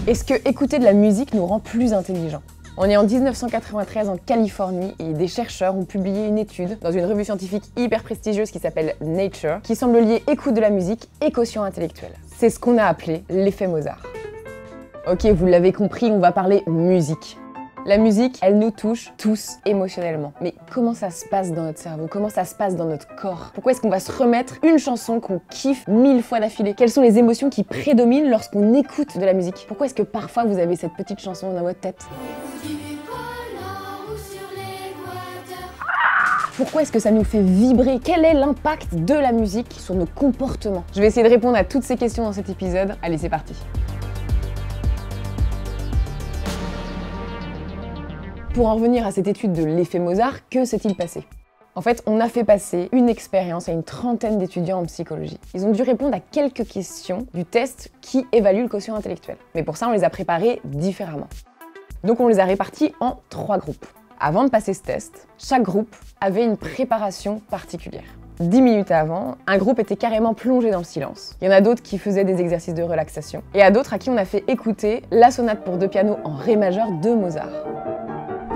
Est-ce que écouter de la musique nous rend plus intelligents? On est en 1993 en Californie et des chercheurs ont publié une étude dans une revue scientifique hyper prestigieuse qui s'appelle Nature, qui semble lier écoute de la musique et quotient intellectuel. C'est ce qu'on a appelé l'effet Mozart. Ok, vous l'avez compris, on va parler musique. La musique, elle nous touche tous émotionnellement. Mais comment ça se passe dans notre cerveau? Comment ça se passe dans notre corps? Pourquoi est-ce qu'on va se remettre une chanson qu'on kiffe 1000 fois d'affilée? Quelles sont les émotions qui prédominent lorsqu'on écoute de la musique? Pourquoi est-ce que parfois vous avez cette petite chanson dans votre tête? Pourquoi est-ce que ça nous fait vibrer? Quel est l'impact de la musique sur nos comportements? Je vais essayer de répondre à toutes ces questions dans cet épisode. Allez, c'est parti! Pour en revenir à cette étude de l'effet Mozart, que s'est-il passé? En fait, on a fait passer une expérience à une trentaine d'étudiants en psychologie. Ils ont dû répondre à quelques questions du test qui évalue le quotient intellectuel. Mais pour ça, on les a préparés différemment. Donc on les a répartis en 3 groupes. Avant de passer ce test, chaque groupe avait une préparation particulière. 10 minutes avant, un groupe était carrément plongé dans le silence. Il y en a d'autres qui faisaient des exercices de relaxation. Et à d'autres à qui on a fait écouter la sonate pour 2 pianos en ré majeur de Mozart.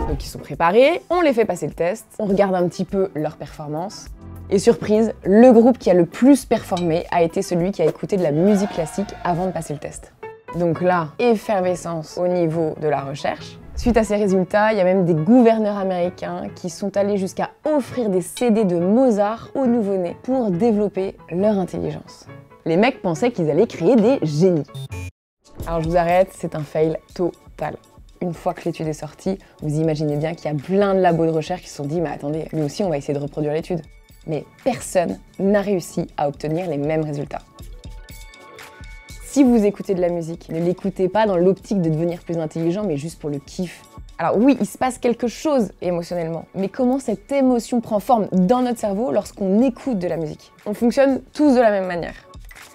Donc ils sont préparés, on les fait passer le test, on regarde un petit peu leur performance. Et surprise, le groupe qui a le plus performé a été celui qui a écouté de la musique classique avant de passer le test. Donc là, effervescence au niveau de la recherche. Suite à ces résultats, il y a même des gouverneurs américains qui sont allés jusqu'à offrir des CD de Mozart aux nouveau-nés pour développer leur intelligence. Les mecs pensaient qu'ils allaient créer des génies. Alors je vous arrête, c'est un fail total. Une fois que l'étude est sortie, vous imaginez bien qu'il y a plein de labos de recherche qui se sont dit « mais attendez, nous aussi on va essayer de reproduire l'étude ». Mais personne n'a réussi à obtenir les mêmes résultats. Si vous écoutez de la musique, ne l'écoutez pas dans l'optique de devenir plus intelligent, mais juste pour le kiff. Alors oui, il se passe quelque chose émotionnellement, mais comment cette émotion prend forme dans notre cerveau lorsqu'on écoute de la musique? On fonctionne tous de la même manière.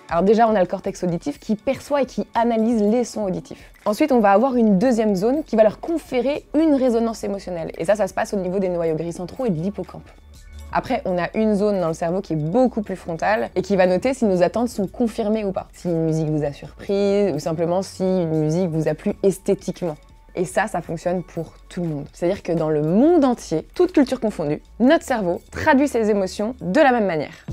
Alors déjà, on a le cortex auditif qui perçoit et qui analyse les sons auditifs. Ensuite, on va avoir une deuxième zone qui va leur conférer une résonance émotionnelle. Et ça se passe au niveau des noyaux gris centraux et de l'hippocampe. Après, on a une zone dans le cerveau qui est beaucoup plus frontale et qui va noter si nos attentes sont confirmées ou pas. Si une musique vous a surpris ou simplement si une musique vous a plu esthétiquement. Et ça fonctionne pour tout le monde. C'est-à-dire que dans le monde entier, toute culture confondue, notre cerveau traduit ses émotions de la même manière.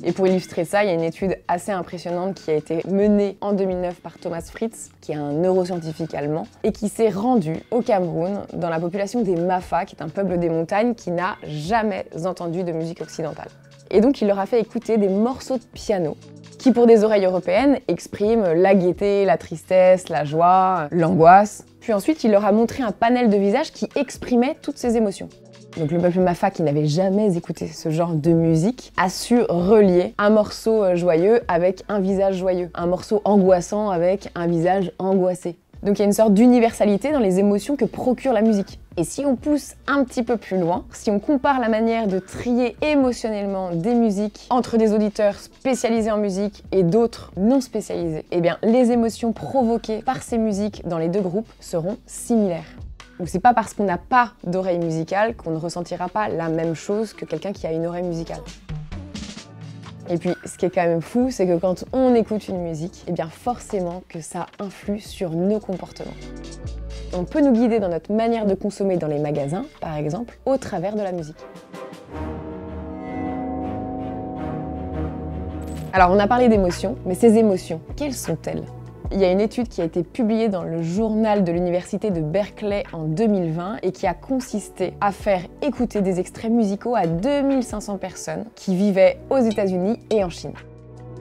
Et pour illustrer ça, il y a une étude assez impressionnante qui a été menée en 2009 par Thomas Fritz, qui est un neuroscientifique allemand, et qui s'est rendu au Cameroun, dans la population des Mafa, qui est un peuple des montagnes qui n'a jamais entendu de musique occidentale. Et donc il leur a fait écouter des morceaux de piano, qui pour des oreilles européennes expriment la gaieté, la tristesse, la joie, l'angoisse. Puis ensuite, il leur a montré un panel de visages qui exprimait toutes ces émotions. Donc le peuple Mafa, qui n'avait jamais écouté ce genre de musique, a su relier un morceau joyeux avec un visage joyeux, un morceau angoissant avec un visage angoissé. Donc il y a une sorte d'universalité dans les émotions que procure la musique. Et si on pousse un petit peu plus loin, si on compare la manière de trier émotionnellement des musiques entre des auditeurs spécialisés en musique et d'autres non spécialisés, eh bien les émotions provoquées par ces musiques dans les deux groupes seront similaires. Donc c'est pas parce qu'on n'a pas d'oreille musicale qu'on ne ressentira pas la même chose que quelqu'un qui a une oreille musicale. Et puis ce qui est quand même fou, c'est que quand on écoute une musique, eh bien forcément que ça influe sur nos comportements. On peut nous guider dans notre manière de consommer dans les magasins, par exemple, au travers de la musique. Alors on a parlé d'émotions, mais ces émotions, quelles sont-elles ? Il y a une étude qui a été publiée dans le journal de l'université de Berkeley en 2020 et qui a consisté à faire écouter des extraits musicaux à 2500 personnes qui vivaient aux États-Unis et en Chine.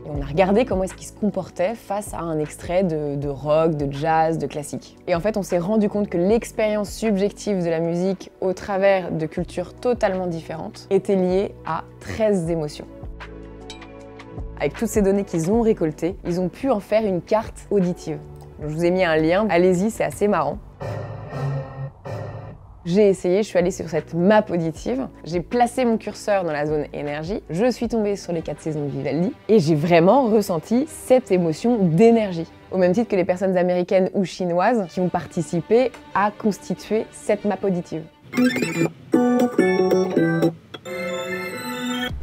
Et on a regardé comment est-ce qu'ils se comportaient face à un extrait de rock, de jazz, de classique. Et en fait, on s'est rendu compte que l'expérience subjective de la musique au travers de cultures totalement différentes était liée à 13 émotions. Avec toutes ces données qu'ils ont récoltées, ils ont pu en faire une carte auditive. Je vous ai mis un lien, allez-y, c'est assez marrant. J'ai essayé, je suis allée sur cette map auditive, j'ai placé mon curseur dans la zone énergie, je suis tombée sur les 4 saisons de Vivaldi et j'ai vraiment ressenti cette émotion d'énergie. Au même titre que les personnes américaines ou chinoises qui ont participé à constituer cette map auditive.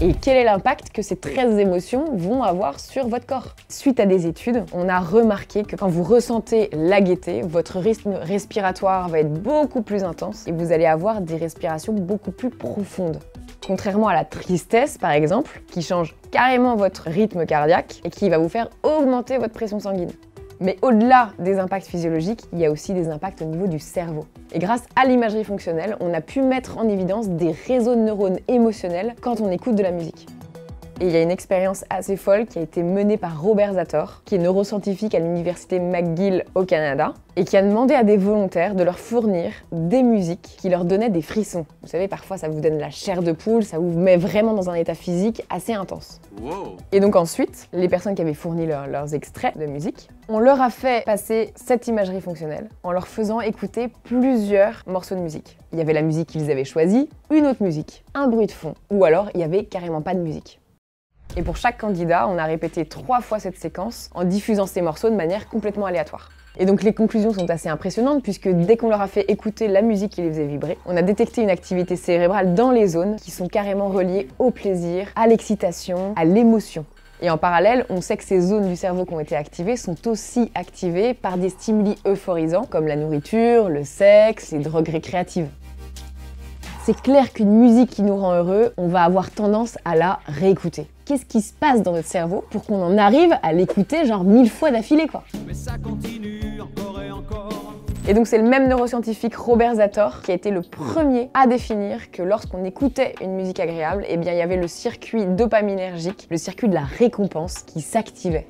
Et quel est l'impact que ces 13 émotions vont avoir sur votre corps? Suite à des études, on a remarqué que quand vous ressentez la gaieté, votre rythme respiratoire va être beaucoup plus intense et vous allez avoir des respirations beaucoup plus profondes. Contrairement à la tristesse, par exemple, qui change carrément votre rythme cardiaque et qui va vous faire augmenter votre pression sanguine. Mais au-delà des impacts physiologiques, il y a aussi des impacts au niveau du cerveau. Et grâce à l'imagerie fonctionnelle, on a pu mettre en évidence des réseaux de neurones émotionnels quand on écoute de la musique. Et il y a une expérience assez folle qui a été menée par Robert Zator, qui est neuroscientifique à l'université McGill au Canada, et qui a demandé à des volontaires de leur fournir des musiques qui leur donnaient des frissons. Vous savez, parfois ça vous donne la chair de poule, ça vous met vraiment dans un état physique assez intense. Wow. Et donc ensuite, les personnes qui avaient fourni leurs extraits de musique, on leur a fait passer cette imagerie fonctionnelle en leur faisant écouter plusieurs morceaux de musique. Il y avait la musique qu'ils avaient choisie, une autre musique, un bruit de fond, ou alors il n'y avait carrément pas de musique. Et pour chaque candidat, on a répété 3 fois cette séquence en diffusant ces morceaux de manière complètement aléatoire. Et donc les conclusions sont assez impressionnantes puisque dès qu'on leur a fait écouter la musique qui les faisait vibrer, on a détecté une activité cérébrale dans les zones qui sont carrément reliées au plaisir, à l'excitation, à l'émotion. Et en parallèle, on sait que ces zones du cerveau qui ont été activées sont aussi activées par des stimuli euphorisants comme la nourriture, le sexe, les drogues récréatives. C'est clair qu'une musique qui nous rend heureux, on va avoir tendance à la réécouter. Qu'est-ce qui se passe dans notre cerveau pour qu'on en arrive à l'écouter genre 1000 fois d'affilée, quoi? Mais ça continue encore et encore. Et donc c'est le même neuroscientifique Robert Zator qui a été le premier à définir que lorsqu'on écoutait une musique agréable, eh bien il y avait le circuit dopaminergique, le circuit de la récompense qui s'activait.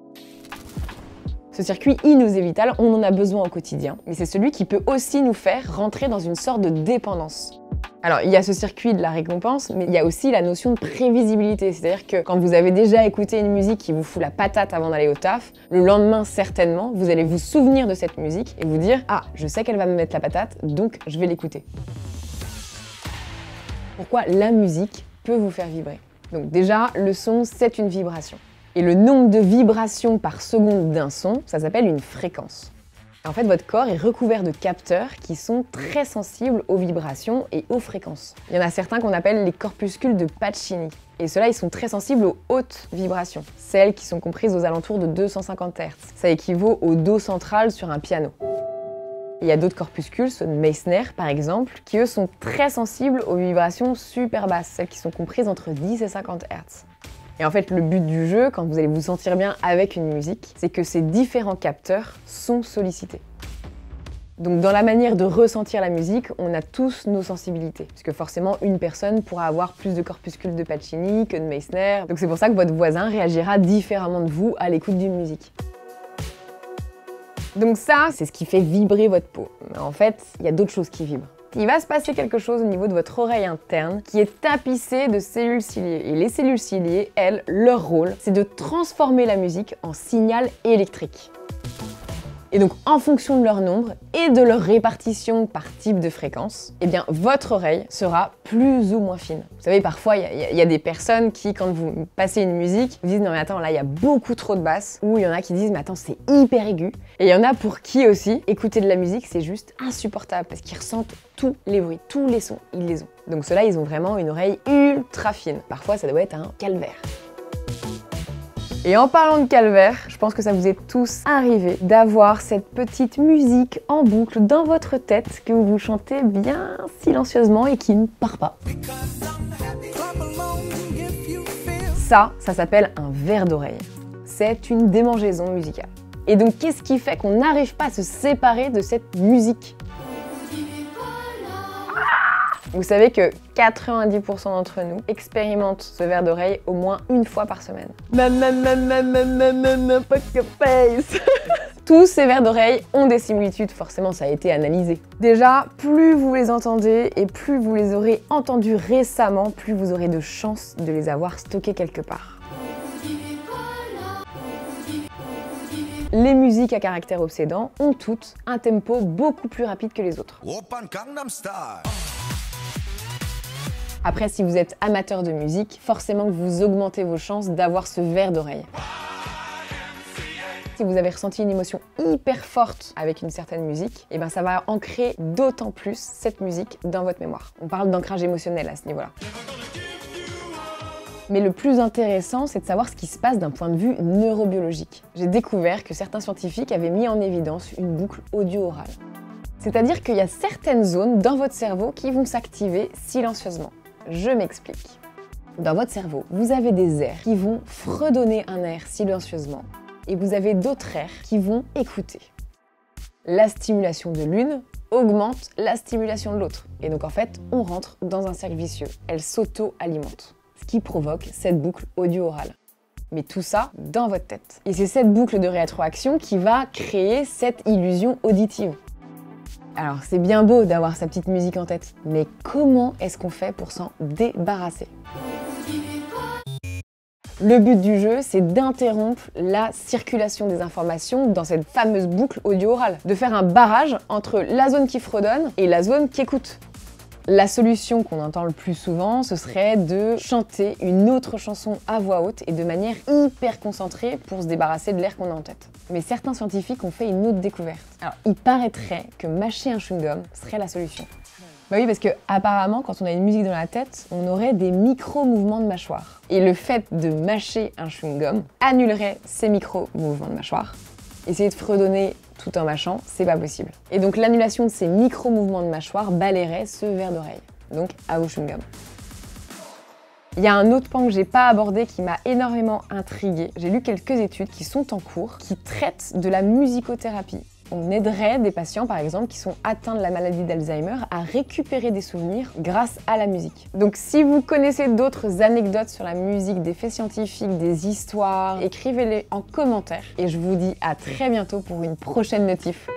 Ce circuit, il nous est vital, on en a besoin au quotidien, mais c'est celui qui peut aussi nous faire rentrer dans une sorte de dépendance. Alors, il y a ce circuit de la récompense, mais il y a aussi la notion de prévisibilité. C'est-à-dire que quand vous avez déjà écouté une musique qui vous fout la patate avant d'aller au taf, le lendemain, certainement, vous allez vous souvenir de cette musique et vous dire « Ah, je sais qu'elle va me mettre la patate, donc je vais l'écouter. » Pourquoi la musique peut vous faire vibrer? Donc déjà, le son, c'est une vibration. Et le nombre de vibrations par seconde d'un son, ça s'appelle une fréquence. En fait, votre corps est recouvert de capteurs qui sont très sensibles aux vibrations et aux fréquences. Il y en a certains qu'on appelle les corpuscules de Pacini. Et ceux-là, ils sont très sensibles aux hautes vibrations, celles qui sont comprises aux alentours de 250 Hz. Ça équivaut au Do central sur un piano. Il y a d'autres corpuscules, ceux de Meissner par exemple, qui eux sont très sensibles aux vibrations super basses, celles qui sont comprises entre 10 et 50 Hz. Et en fait, le but du jeu, quand vous allez vous sentir bien avec une musique, c'est que ces différents capteurs sont sollicités. Donc dans la manière de ressentir la musique, on a tous nos sensibilités. Puisque forcément, une personne pourra avoir plus de corpuscules de Pacini que de Meissner. Donc c'est pour ça que votre voisin réagira différemment de vous à l'écoute d'une musique. Donc ça, c'est ce qui fait vibrer votre peau. Mais en fait, il y a d'autres choses qui vibrent. Il va se passer quelque chose au niveau de votre oreille interne qui est tapissée de cellules ciliées. Et les cellules ciliées, elles, leur rôle, c'est de transformer la musique en signal électrique. Et donc, en fonction de leur nombre et de leur répartition par type de fréquence, eh bien, votre oreille sera plus ou moins fine. Vous savez, parfois, il y a des personnes qui, quand vous passez une musique, vous disent « Non mais attends, là, il y a beaucoup trop de basses » ou il y en a qui disent « Mais attends, c'est hyper aigu ». Et il y en a pour qui aussi, écouter de la musique, c'est juste insupportable parce qu'ils ressentent tous les bruits, tous les sons, ils les ont. Donc ceux-là, ils ont vraiment une oreille ultra fine. Parfois, ça doit être un calvaire. Et en parlant de calvaire, je pense que ça vous est tous arrivé d'avoir cette petite musique en boucle dans votre tête que vous chantez bien silencieusement et qui ne part pas. Ça s'appelle un verre d'oreille. C'est une démangeaison musicale. Et donc, qu'est-ce qui fait qu'on n'arrive pas à se séparer de cette musique ? Vous savez que 90% d'entre nous expérimentent ce verre d'oreille au moins une fois par semaine. Poker face. Tous ces verres d'oreille ont des similitudes, forcément ça a été analysé. Déjà, plus vous les entendez et plus vous les aurez entendus récemment, plus vous aurez de chances de les avoir stockés quelque part. Les musiques à caractère obsédant ont toutes un tempo beaucoup plus rapide que les autres. Après, si vous êtes amateur de musique, forcément que vous augmentez vos chances d'avoir ce verre d'oreille. Si vous avez ressenti une émotion hyper forte avec une certaine musique, et ben ça va ancrer d'autant plus cette musique dans votre mémoire. On parle d'ancrage émotionnel à ce niveau-là. Mais le plus intéressant, c'est de savoir ce qui se passe d'un point de vue neurobiologique. J'ai découvert que certains scientifiques avaient mis en évidence une boucle audio-orale. C'est-à-dire qu'il y a certaines zones dans votre cerveau qui vont s'activer silencieusement. Je m'explique. Dans votre cerveau, vous avez des aires qui vont fredonner un air silencieusement et vous avez d'autres aires qui vont écouter. La stimulation de l'une augmente la stimulation de l'autre. Et donc en fait, on rentre dans un cercle vicieux. Elle s'auto-alimente, ce qui provoque cette boucle audio-orale. Mais tout ça dans votre tête. Et c'est cette boucle de rétroaction qui va créer cette illusion auditive. Alors c'est bien beau d'avoir sa petite musique en tête, mais comment est-ce qu'on fait pour s'en débarrasser ? Le but du jeu, c'est d'interrompre la circulation des informations dans cette fameuse boucle audio-orale, de faire un barrage entre la zone qui fredonne et la zone qui écoute. La solution qu'on entend le plus souvent, ce serait de chanter une autre chanson à voix haute et de manière hyper concentrée pour se débarrasser de l'air qu'on a en tête. Mais certains scientifiques ont fait une autre découverte. Alors, il paraîtrait que mâcher un chewing-gum serait la solution. Bah oui, parce que apparemment, quand on a une musique dans la tête, on aurait des micro-mouvements de mâchoire. Et le fait de mâcher un chewing-gum annulerait ces micro-mouvements de mâchoire. Essayer de fredonner tout en mâchant, c'est pas possible. Et donc l'annulation de ces micro-mouvements de mâchoire balayerait ce verre d'oreille. Donc à vos chewing-gums. Il y a un autre pan que j'ai pas abordé qui m'a énormément intriguée. J'ai lu quelques études qui sont en cours, qui traitent de la musicothérapie. On aiderait des patients, par exemple, qui sont atteints de la maladie d'Alzheimer à récupérer des souvenirs grâce à la musique. Donc si vous connaissez d'autres anecdotes sur la musique, des faits scientifiques, des histoires, écrivez-les en commentaire. Et je vous dis à très bientôt pour une prochaine notif.